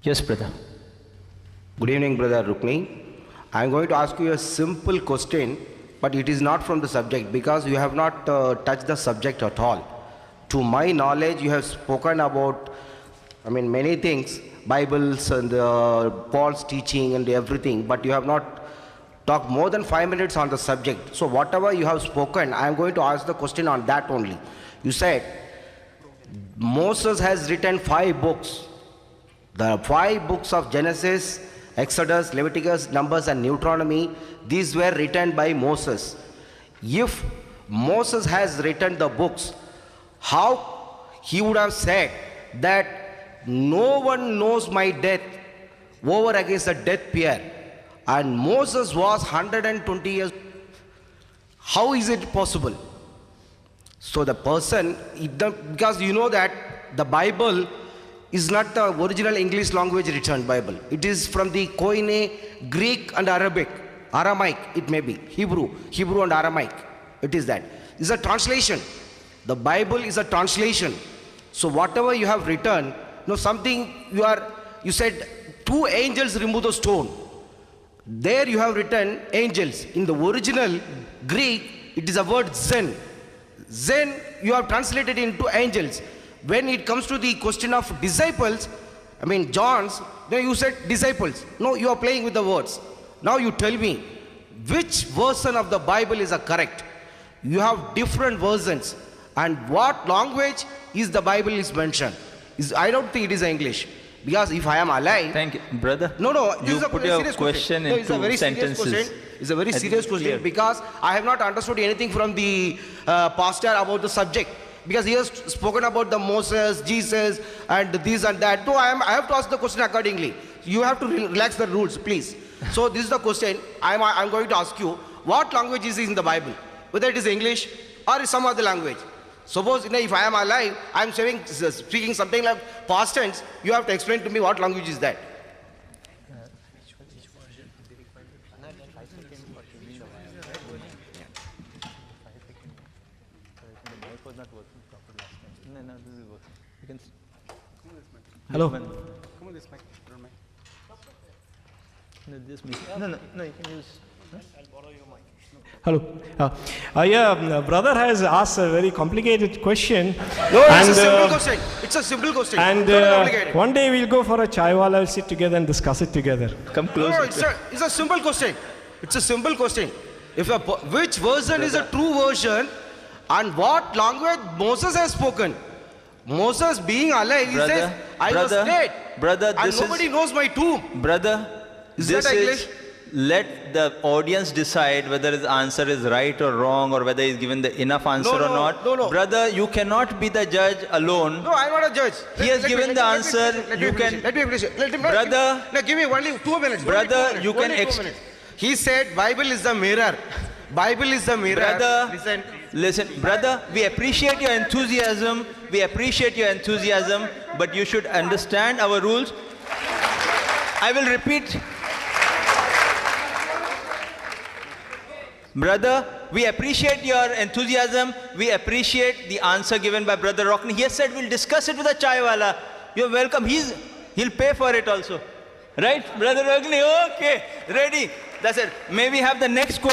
Yes, brother. Good evening, Brother Rukmi. I am going to ask you a simple question, but it is not from the subject because you have not touched the subject at all. To my knowledge, you have spoken about, many things, Bibles and Paul's teaching and everything, but you have not talked more than 5 minutes on the subject. So whatever you have spoken, I am going to ask the question on that only. You said Moses has written 5 books. The 5 books of Genesis, Exodus, Leviticus, Numbers and Deuteronomy, these were written by Moses. If Moses has written the books, how he would have said that no one knows my death over against the death pair, and Moses was 120 years. How is it possible? So the person, because you know that the Bible is not the original English language written Bible. It is from the Koine, Greek and Aramaic it may be, Hebrew and Aramaic. It is that. It's a translation. The Bible is a translation. So whatever you have written, something you said 2 angels remove the stone. There you have written angels. In the original Greek, it is a word zen. Zen you have translated into angels. When it comes to the question of disciples, John's, you said disciples. No, you are playing with the words. Now you tell me, which version of the Bible is correct? You have different versions. And what language is the Bible is mentioned? I don't think it is English. Because if I am alive... Thank you, brother. No, you put your question into sentences. It's a very serious question because I have not understood anything from the pastor about the subject. Because he has spoken about the Moses, Jesus, and this and that. So I have to ask the question accordingly. You have to relax the rules, please. So this is the question. I'm going to ask you, what language is in the Bible? Whether it is English or some other language. Suppose if I am alive, I'm speaking something like past tense, you have to explain to me what language is that. Hello. Come on, this mic. No, this mic. No, you can use. I'll borrow your mic. Hello. Brother has asked a very complicated question. No, it's a simple question. It's a simple question. And one day we'll go for a chaiwala, we'll sit together and discuss it together. Come closer. No, it's a simple question. It's a simple question. Which version is a true version and what language Moses has spoken? Moses being alive, he says, I was dead. Brother, and nobody knows my tomb. Brother, let the audience decide whether the answer is right or wrong or whether he's given the enough answer or not. No. Brother, you cannot be the judge alone. No, I'm not a judge. He has given the answer. You can. Let me finish it. Brother, give me only 2 minutes. Brother, you can. He said, Bible is the mirror. Bible is the mirror. Brother, listen, brother, we appreciate your enthusiasm. But you should understand our rules. I will repeat. Brother, we appreciate your enthusiasm. We appreciate the answer given by Brother Rockney. He has said we'll discuss it with the chaiwala. You're welcome. He'll pay for it also. Right, Brother Rockney? Okay, ready. That's it. May we have the next question?